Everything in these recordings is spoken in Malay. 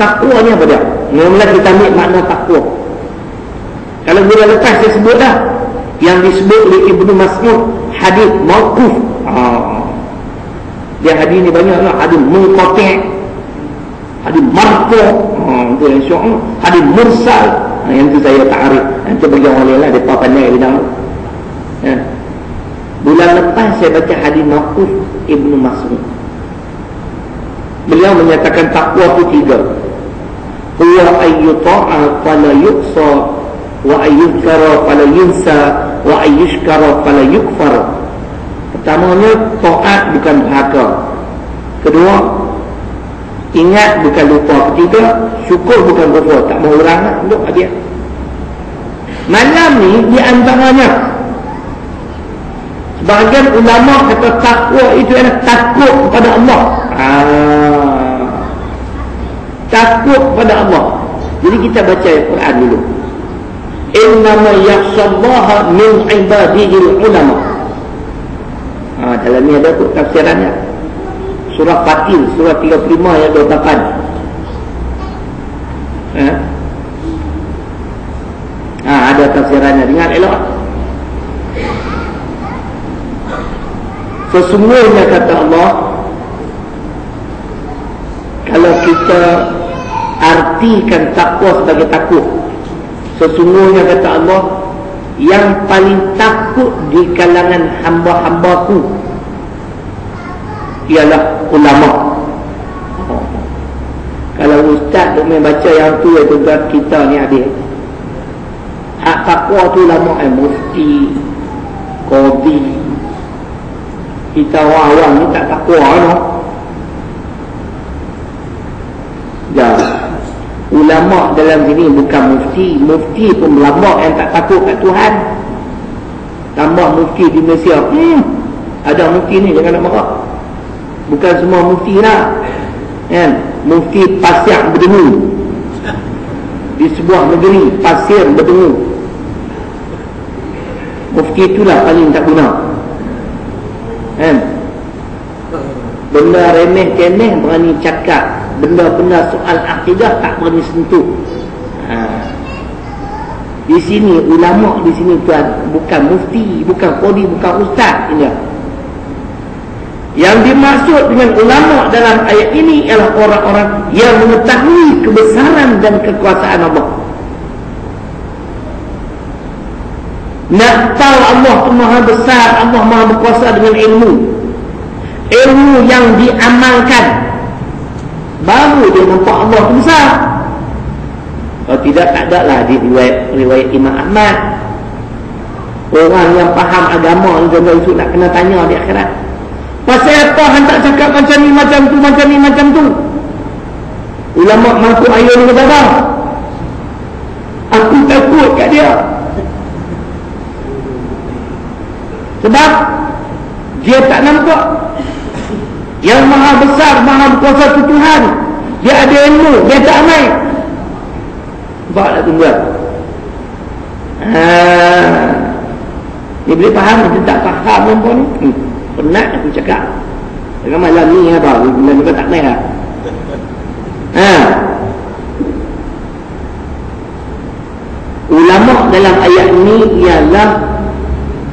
Takwa ni apa dia? Mula-mula kita ambil makna takwa. Kalau bulan lepas saya sebut dah, yang disebut oleh Ibnu Mas'ud hadis mauquf. Dia hadis ni banyak lah, hadis munqati', hadis marfu', itu yang syok, hadis mursal. Yang tu saya ta'arif. Nanti bagi orang lain lah, depa pandai bidang. Bulan lepas saya baca hadis mauquf Ibnu Mas'ud. Beliau menyatakan takwa itu 3. Huwa ayyuta'a fala yuqsa, wa ayyuzkara fala yunsa, wa ayyushkara fala yukfar. Pertamanya, taat bukan durhaka. Kedua, ingat bukan lupa. Ketiga, syukur bukan kufur. Tak mau ulang lah untuk dia. Malam ni di antaranya, sebahagian ulama kata takwa itu adalah takut kepada Allah. Takut kepada Allah. Jadi kita baca Al-Quran dulu. Innama yakhshallaha min ibadihil ulama. Dalam ni ada tafsirannya. Surah Fatir, surah 35 ayat 28. Ada tafsirannya. Dengar elok. Sesungguhnya kata Allah, kalau kita artikan takwa sebagai takut, sesungguhnya kata Allah, yang paling takut di kalangan hamba-hambaku ialah ulama. Kalau ustaz tu main baca yang tu, ya tuan kita ni adik, hak takwa tu ulama, mufti, qadi. Kita orang-orang ni tak takwa no? Ya. Ulama dalam sini bukan mufti. Mufti pun ulama yang tak takut kat Tuhan. Tambah mufti di Malaysia, ada mufti ni, jangan nak marah. Bukan semua mufti lah, kan? Mufti pasir berdengu. Di sebuah negeri pasir berdengu. Mufti itulah paling tak guna, kan? Benda remeh-temeh berani cakap, benda-benda soal akidah tak berani sentuh. Di sini ulama di sini tuan, bukan mufti, bukan qadi, bukan ustaz ini. Yang dimaksud dengan ulama dalam ayat ini ialah orang-orang yang mengetahui kebesaran dan kekuasaan Allah. Nak tahu Allah itu maha besar, Allah maha berkuasa dengan ilmu. Ilmu yang diamalkan, baru dia nampak Allah itu besar. Kalau tidak, tak ada lah di riwayat Imam Ahmad. Orang yang faham agama ni tuan-tuan Yusuf nak kena tanya di akhirat. Pasal apa hang tak cakap macam ni, macam tu, macam ni, macam tu? Ulama mampu ayat ni kata apa? Aku takut kat dia. Sebab dia tak nampak yang maha besar, maha berkuasa itu Tuhan. Dia ada ilmu, dia tak amai. Nampak tak tuan? Dia boleh faham, dia tak faham perempuan ni. Penat aku cakap. Dengan malam ni apa? Bulan juga tak naik lah. Ulama dalam ayat ini ialah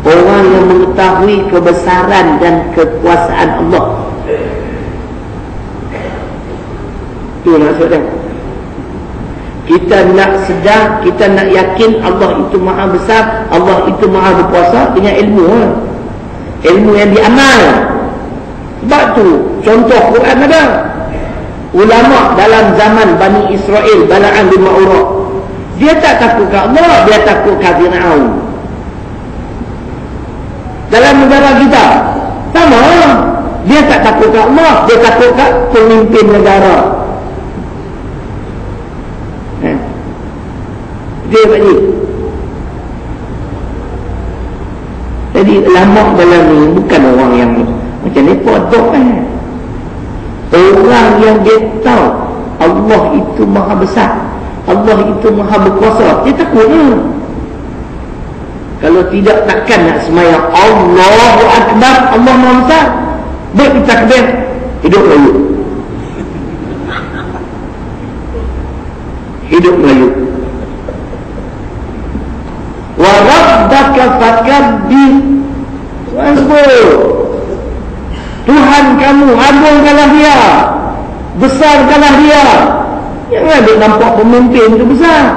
orang yang mengetahui kebesaran dan kekuasaan Allah. Itu maksudnya. Kita nak sedar, kita nak yakin Allah itu maha besar, Allah itu maha berkuasa dengan ilmu. Ilmu yang diamal. Sebab tu contoh Quran ada. Ulama dalam zaman Bani Israel, Bala'am bin Ma'urah, dia tak takut ke Allah, dia takut ke Fir'aun. Dalam negara kita sama, dia tak takut ke Allah, dia takut ke pemimpin negara. Dia tadi. Jadi ulama dalam ni bukan orang yang macam ni podok orang yang dia tahu Allah itu maha besar, Allah itu maha berkuasa, dia takutnya. Kalau tidak, takkan nak semayang Allahu Akbar, Allah maha besar, baik takbir, hidup dulu. hidup Melayu. Wa rabbaka fakabbir. Tuhan kamu, agungkanlah dia, besarkanlah dia. Jangan dia nampak pemimpin tu besar.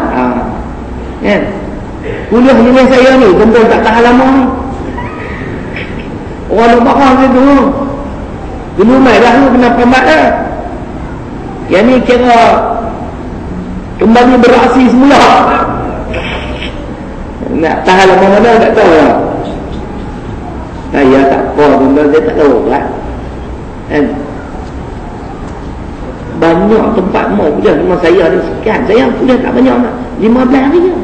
Kan? Kuliah dengan saya ni, tuan-tuan tak tahan lama ni. Orang nak marah dia tu. Dulu mai dah tu kena pemat dah. Yang ni kira kembali beraksi semula. Nak tahan lama mana tak tahu lah. Saya tak apa, tuan-tuan, saya tak tahu lah. Kan? Banyak tempat mau kuliah cuma saya ada sekian. Saya kuliah tak banyak nak 15 hari je.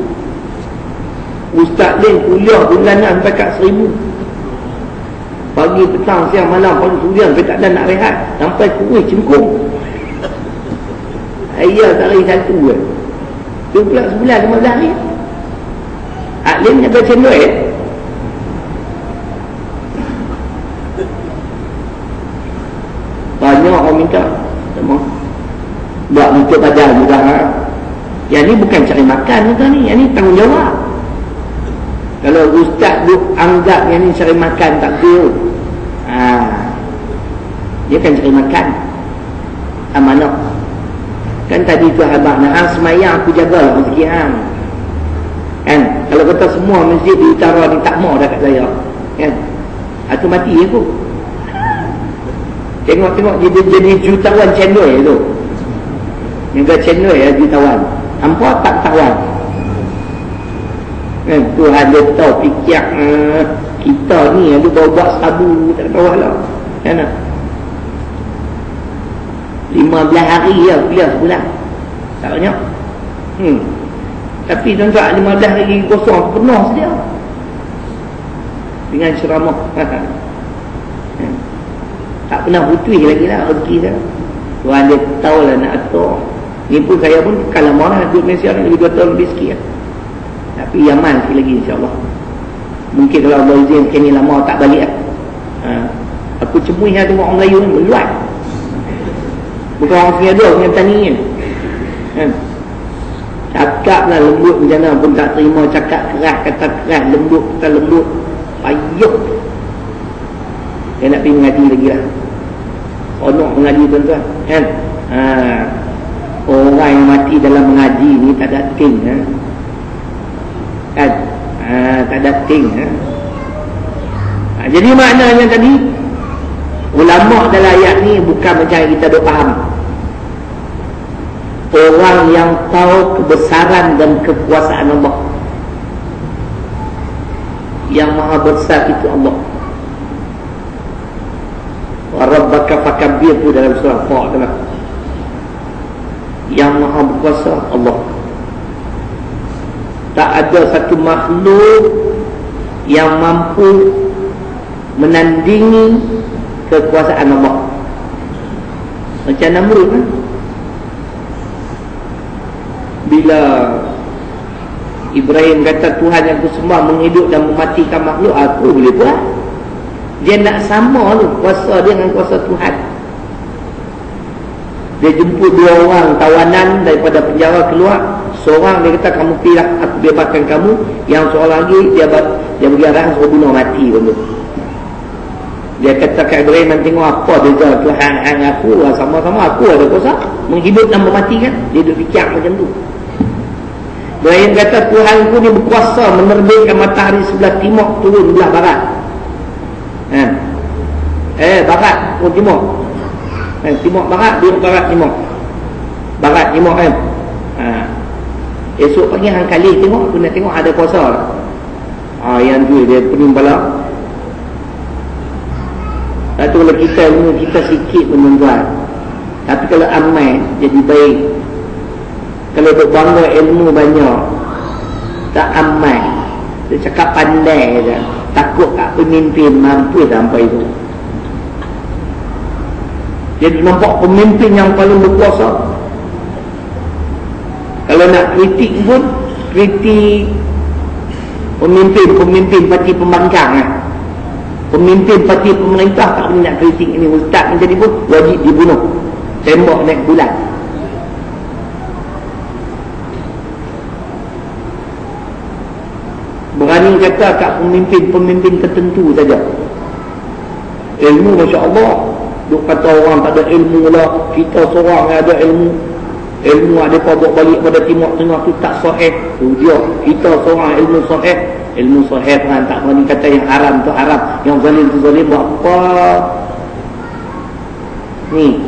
Ustaz Lin kuliah bulanan sampai kat 1000. Pagi, petang, siang, malam, pagi, sudian sampai tak ada nak rehat. Sampai kuih cengkung. Ayah tak hari satu ke. Dia pula sebulan 15 hari. Hak Lin nak baca duit. Banyak orang minta. Buat muka badan juga. Yang ni bukan cari makan tuan ni. Yang ni tanggungjawab. Kalau ustaz duk anggap yang ni cari makan tak betul. Dia kan cari makan. Amanah. Kan tadi tu abang nak semayang aku jaga rezeki hang. Kan? Kalau kata semua masjid di utara ni tak mau dah kat saya. Kan? Aku mati aku. Tengok-tengok dia jadi jutawan channel tu. Yang ke channel ya jutawan. Hampa tak tawan. Kan? Tuhan dia tahu fikir kita ni ada bawa sabu tak tahu lah. Kan? 15 hari ya kuliah sebulan. Tak banyak. Tapi tuan-tuan 15 hari kosong penuh sedia. Dengan ceramah. Tak pernah putih lagi lah rezeki dia. Tuhan dia tahu lah nak atur. Ni pun saya pun kalau mana duduk Malaysia ni lebih 2 tahun lebih sikit lah. Tapi Yaman sikit lagi insyaAllah. Mungkin kalau Allah izin kini lama tak balik lah. Aku cemui lah tengok orang Melayu ni meluat. Bukan orang sini ada, orang petani ni. Cakap lah lembut macam mana pun tak terima. Cakap keras, kata keras, lembut, kata lembut. Payuh. Dia nak pergi mengaji lagi lah. Honok mengaji tuan-tuan. Kan? Orang yang mati dalam mengaji ni tak ada ting. Kan? Tak ada ting. Jadi maknanya tadi, ulama dalam ayat ni bukan macam kita duk faham. Orang yang tahu kebesaran dan kekuasaan Allah. Yang maha besar itu Allah. Wa rabbaka fakabbir tu dalam surah Fa' adalah yang maha berkuasa Allah. Tak ada satu makhluk yang mampu menandingi kekuasaan Allah. Macam Namrud kan? Bila Ibrahim kata Tuhan yang aku sembah menghidup dan mematikan makhluk, aku boleh buat. Dia nak sama tu kuasa dia dengan kuasa Tuhan. Dia jemput 2 orang tawanan daripada penjara keluar. Seorang dia kata kamu pilih aku bebaskan kamu. Yang seorang lagi dia bagi arahan suruh bunuh mati pun tu. Dia kata kat Ibrahim, tengok apa beza Tuhan dengan aku, sama-sama aku ada kuasa menghidup dan mematikan. Dia duk fikir macam tu. Ibrahim kata Tuhan ku ni berkuasa menerbitkan matahari sebelah timur turun belah barat. Barat turun timur. Timur barat, dia barat timur. Barat timur kan. Esok pagi hang kali tengok, aku nak tengok ada kuasa tak? Yang tu dia pening kepala. Itu kalau kita sikit menungguan. Tapi kalau amai jadi baik. Kalau berbangga ilmu banyak, tak amai. Dia cakap pandai je. Takut kat pemimpin mampu sampai itu. Jadi nampak pemimpin yang paling berkuasa. Kalau nak kritik pun, kritik pemimpin parti pembangkang lah. Pemimpin parti pemerintah tak boleh nak kritik ini. Ustaz ni jadi pun wajib dibunuh. Tembak naik bulan. Berani kata kat pemimpin-pemimpin tertentu saja. Ilmu Masya Allah. Duk kata orang tak ada ilmu lah, kita seorang yang ada ilmu. Ilmu ada bawa balik pada timur tengah tu tak sahih. Tu dia, kita seorang ilmu sahih. Ilmu sahih kan tak berani kata yang haram tu haram, yang zalim tu zalim. Buat apa? Ni,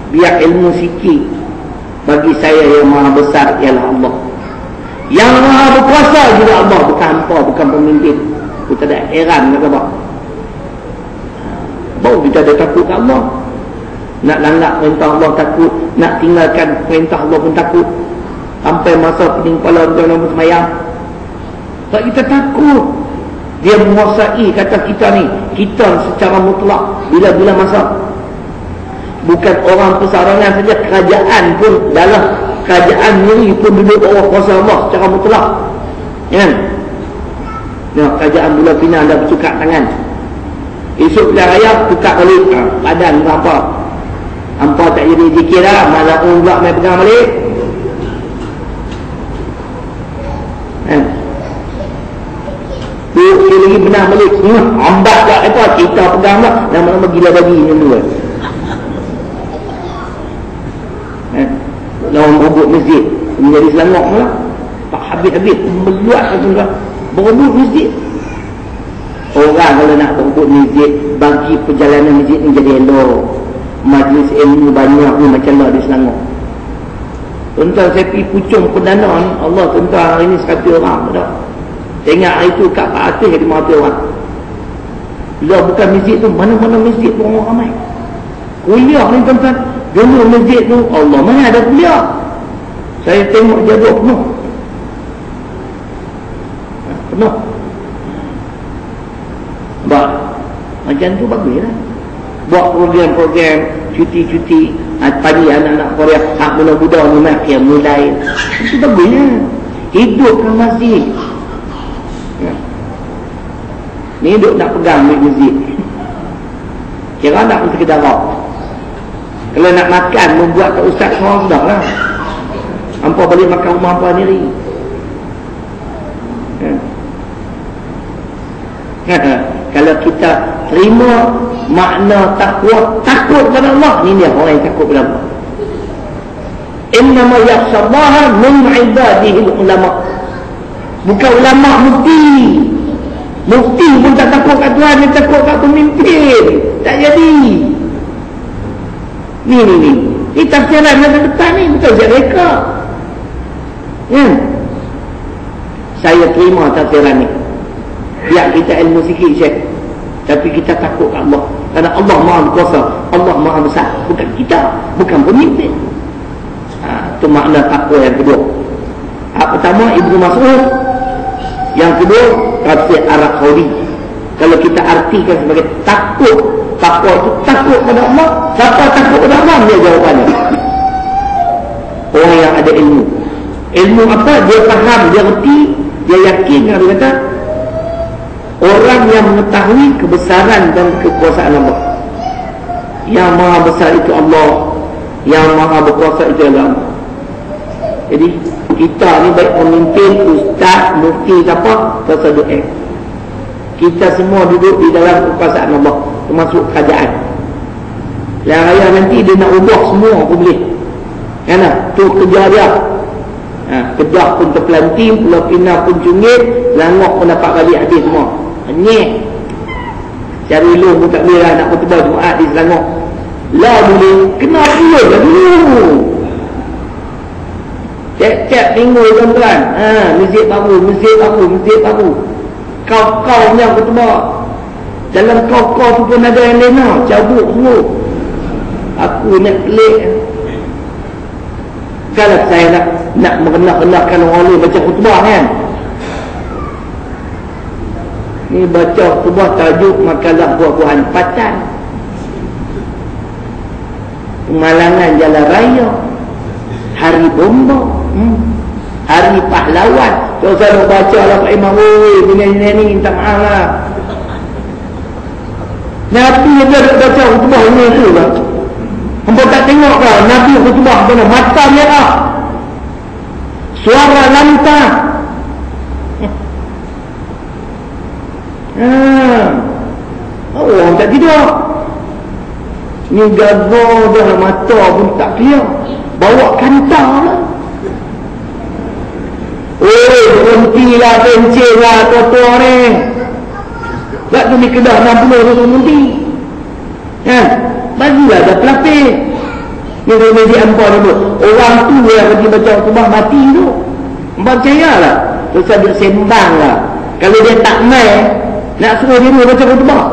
biar ilmu sikit. Bagi saya yang maha besar ialah Allah. Yang maha berkuasa juga Allah, bukan hampa, bukan pemimpin. Kita ada heran kata apa? Baru kita ada takut Allah. Nak langgar perintah Allah takut, nak tinggalkan perintah Allah pun takut. Sampai masa pening kepala dalam semayang, tak kita takut. Dia menguasai kata kita ni, kita secara mutlak bila-bila masa. Bukan orang perseorangan saja, kerajaan pun dalam kerajaan ni pun duduk bawah kuasa Allah secara mutlak. Kan? Ya, kerajaan Bulan Pinang dah bercukak tangan. Esok pilihan raya tukar balik badan apa. Hampa tak jadi zikir lah, malah orang pula main pegang balik. Duk lagi benar balik semua ambat tak apa, kita pegang lah lama-lama gila babi ni dulu. Lawan berebut masjid menjadi Selangor lah, tak habis-habis meluat tu lah berebut masjid. Orang kalau nak berebut masjid, bagi perjalanan masjid ni jadi elok. Majlis ilmu banyak ni macam lah di Selangor. Tuan-tuan saya pergi Puchong Perdana ni, Allah tuan-tuan hari ni 100 orang dah. Tengok hari tu kat Pak Atis ada 500 orang. Bila bukan masjid tu, mana-mana masjid tu orang ramai. Kuliah ni tuan-tuan, dulu masjid tu Allah mana ada kuliah. Saya tengok jadual penuh. Penuh. Sebab macam tu bagus lah. Buat program-program cuti-cuti pagi anak-anak Korea hak muda-muda ni makin mulai. Itu bagusnya. Hidupkan masjid. Ya. Ni duk nak pegang duit masjid. Kira nak mesti kedarab. Kalau nak makan membuat kat ustaz seorang sudah lah. Hampa balik makan rumah hampa sendiri. Kalau kita terima makna takwa, takut kepada Allah, ni dia orang yang takut kepada Allah. Innama yakhshallaha min ibadihi ulama. Bukan ulama mufti. Mufti pun tak takut kat Tuhan, dia takut kat pemimpin. Tak jadi. Ni. Ni tafsiran masa depan ni, betul saya reka. Ya. Saya terima tafsiran ni. Biar kita ilmu sikit Syekh, tapi kita takut kat Allah. Kerana Allah Maha Berkuasa, Allah Maha Besar. Bukan kita, bukan pemimpin. Itu makna takwa yang kedua. Pertama Ibnu Mas'ud, yang kedua tafsir Ar-Raqqawi. Kalau kita artikan sebagai takut, takwa itu takut pada Allah. Siapa takut pada Allah? Dia jawapannya orang yang ada ilmu. Ilmu apa? Dia faham, dia reti, dia yakin. Dia kata orang yang mengetahui kebesaran dan kekuasaan Allah. Yang maha besar itu Allah, yang maha berkuasa itu Allah. Jadi kita ni baik pemimpin, ustaz, mufti, apa, terseduk kita semua duduk di dalam kekuasaan Allah, termasuk kerajaan. Yang raya nanti dia nak ubah semua pun boleh. Kan tak? Tu kerja dia. Kedah pun terpelanting, Pulau Pinang pun cungit, Langok pun dapat balik habis semua. Nyek. Cari lu pun tak boleh lah nak bertebal Jumaat di Selangor. Lah boleh, kena dulu dah dulu. Cek-cek minggu tuan-tuan. Masjid baru. Kau-kau yang bertebal. Dalam kau-kau tu pun ada yang lena, cabut semua. Aku nak pelik. Kalau saya nak mengenal-kenalkan orang lain baca khutbah kan. Ni baca khutbah tajuk makalah buah-buahan patan. Pemalangan jalan raya. Hari bomba. Hari pahlawan. So saya nak baca lah Pak Imam. Bini-bini ni minta maaf lah. Nabi dia baca khutbah ni tu lah. Hampa tak tengok kau Nabi khutbah benar, mata merah, suara lantang. Orang tak tidur. Ni gagah dah, mata pun tak clear. Bawa kantar lah. Berhentilah kencing lah tua-tua ni. Tak tu di Kedah 60 tu berhenti. Kan? Bagilah dah pelapis. Ni media hampa ni pun. Orang tu yang pergi baca khutbah mati tu. Hampa percayalah. Terus dia sembang lah. Kalau dia tak main, nak suruh dia baca khutbah,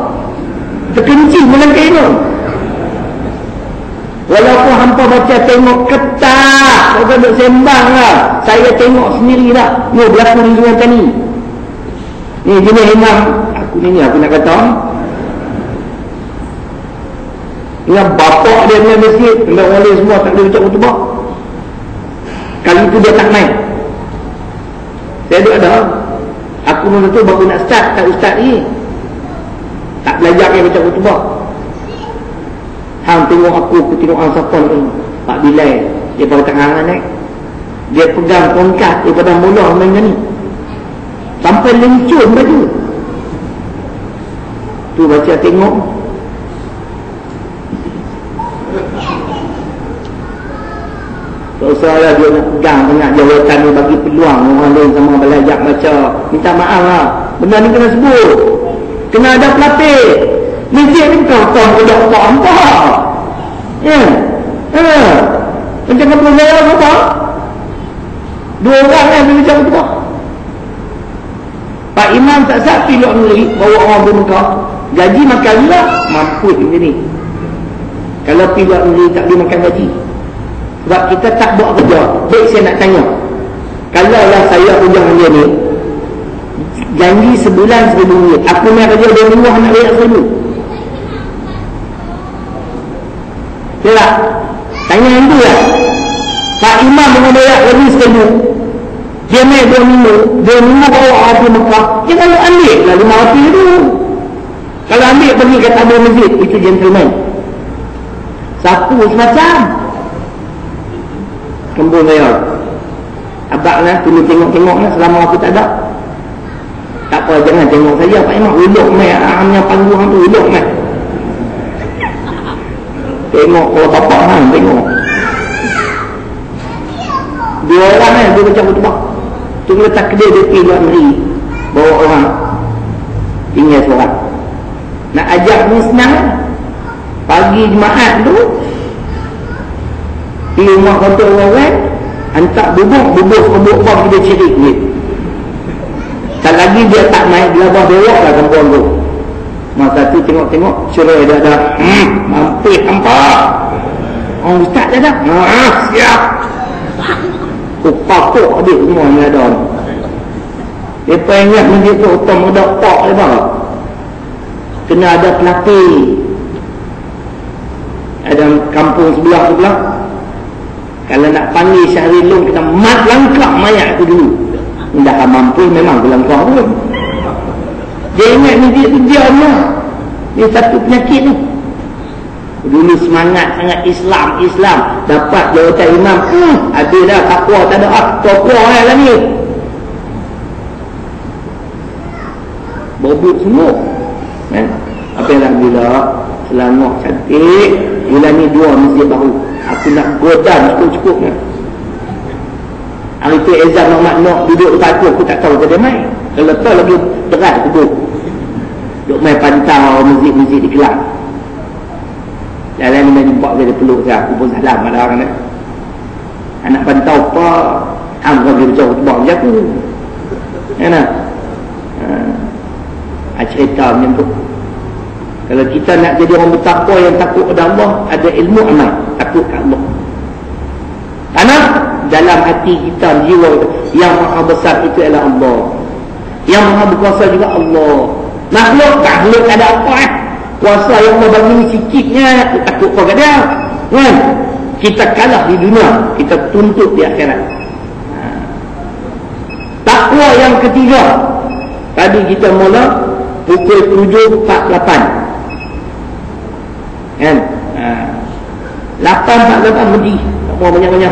terkencing melangkai tu. Walaupun hampa baca tengok ketat, kalau duduk sembang lah, saya tengok sendiri lah. Ni berlaku di dunia macam ni. Ni jenis imam. Aku nak kata, dengan bapak dia punya masjid, dengan wali semua tak boleh baca khutbah. Kali itu dia tak main. Saya duduk ada. Aku mula tu baru nak start, tak ustaz ni. Tak belajar dia baca khutbah. Hang tengok aku tengok orang siapa ni. Pak Bilal, dia baru tangan naik. Dia pegang tongkat daripada mula main ni. Sampai lencur baju. Tu baca tengok. Tak usahlah dia nak pegang tengah jawatan ni, bagi peluang orang lain sama belajar baca. Minta maaf lah. Benda ni kena sebut. Kena ada pelapis. Masjid ni bukan budak tak hampa. Ya. Macam kampung saya apa? 2 orang kan dia macam tu. Pak Imam tak sapi luar negeri, bawa orang bermekah. Gaji makan lah. Mampu macam ni. Kalau pergi luar negeri tak boleh makan gaji. Sebab kita tak buat kerja. Baik saya nak tanya. Kalau lah saya ujang dia ni, janji sebulan RM1,000. Aku nak kerja 2 minggu nak bayar RM1,000. Betul tak? Tanya yang tu lah. Pak Imam dengan bayar gaji RM1,000. Dia naik 2 minggu. 2 minggu bawa hati Mekah. Dia kalau ambil lah 5 hati tu. Kalau ambil pergi ke tabur masjid, itu gentleman. Sapu semacam. Kembung saya. Abang lah, tunggu tengok-tengok lah selama aku tak ada. Tak apa, jangan tengok saja Pak Imam. Uluk mai, amnya panggung tu uluk mai. Tengok kalau bapak hang tengok. 2 orang kan, dia macam khutbah. Tu letak kedai dia pergi luar negeri, bawa orang tinggal seorang. Nak ajak ni senang. Pagi Jumaat tu di rumah kontor orang, hantar bubuk bom dia cirik ni. Tak lagi dia tak naik gelabah belok lah kampung tu. Masa tu tengok-tengok cerai dah ada. Mampir hampa. Oh ustaz dah dah. Siap. Kupapuk habis semua ni ada. Lepas ingat masjid tu utama ada pak dia. Kena ada pelapis. Ada kampung sebelah. Kalau nak panggil Syahrilun, kita mat langkah mayat tu dulu. Dah mampu memang langkah pun. Dia ingat masjid tu diam lah. Dia satu penyakit ni. Dulu semangat sangat Islam. Dapat jawatan imam. Ada dah takwa tak ada. Takwa lah ni. Bobok semua. Apa yang Alhamdulillah, Selangor cantik. Bulan ni 2 masjid baru. Aku nak godan cukup-cukupnya. Hari tu Ezan nak duduk dekat aku tak tahu dia main. Kalau tak lagi berat duduk. Duduk main pantau masjid-masjid di Kelang. Jalan ni main jumpa dia peluk saya. Aku pun salam ada orang ni. Anak pantau apa? Hang kau dia berjauh tebak macam aku. Kan? Cerita macam tu. Kalau kita nak jadi orang bertakwa yang takut kepada Allah, ada ilmu amal, takut kepada Allah. Karena dalam hati kita, jiwa yang maha besar itu adalah Allah. Yang maha berkuasa juga Allah. Makhluk ada apa kuasa yang Allah bagi ni sikitnya, takut kepada dia. Kan? Kita kalah di dunia, kita tuntut di akhirat. Takwa yang ketiga. Tadi kita mula pukul 7.48. Kan? 8.48 berhenti. Tak mau banyak-banyak.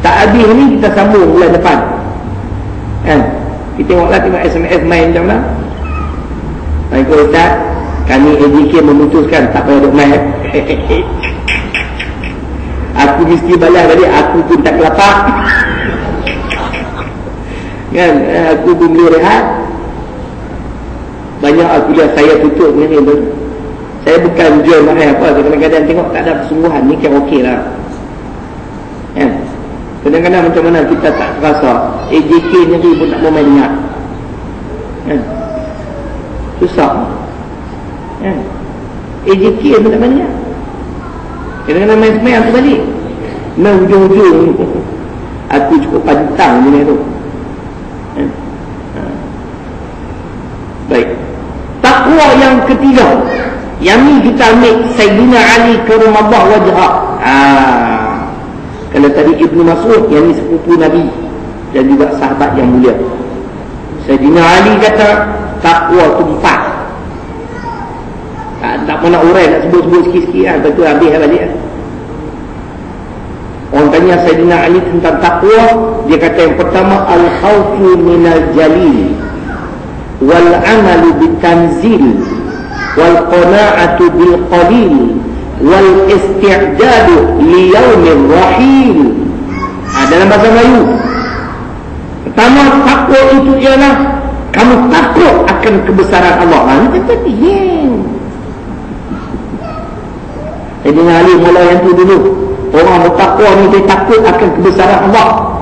Tak habis ni kita sambung bulan depan. Kan? Kita tengok SMS main macam mana. Assalamualaikum Ustaz, kami AJK memutuskan tak payah duk main. Aku mesti balas tadi, aku pun tak kelapa. Kan, aku pun boleh rehat. Banyak aku lihat saya tutup ni. Saya bukan jual mahal apa, kadang-kadang tengok tak ada kesungguhan ni kira okey lah. Kan? Kadang-kadang macam mana kita tak terasa AJK ni pun tak mau main ingat. Kan? Susah. Kan? AJK pun tak main ingat. Kadang-kadang main semai aku balik. Main ujung-ujung aku cukup pantang benda tu. Kan? Baik. Takwa yang ketiga, yang ni kita ambil Sayyidina Ali karamallahu wajhah. Kalau tadi Ibnu Mas'ud, yang ni sepupu Nabi dan juga sahabat yang mulia. Sayyidina Ali kata takwa tu 4. Tak pernah urai, nak sebut-sebut sikit-sikit lah, betul habis balik lah. Orang tanya Sayyidina Ali tentang takwa, dia kata yang pertama, al-khawfu minal jalil, wal-amalu bitanzil, wal-qana'atu bil-qalil, wal-isti'jadu liyawmir rahil. Dalam bahasa Melayu, pertama takwa itu ialah kamu takut akan kebesaran Allah. Ini kan penting. Sayyidina Ali mula yang tu dulu. Orang bertakwa ni dia takut akan kebesaran Allah.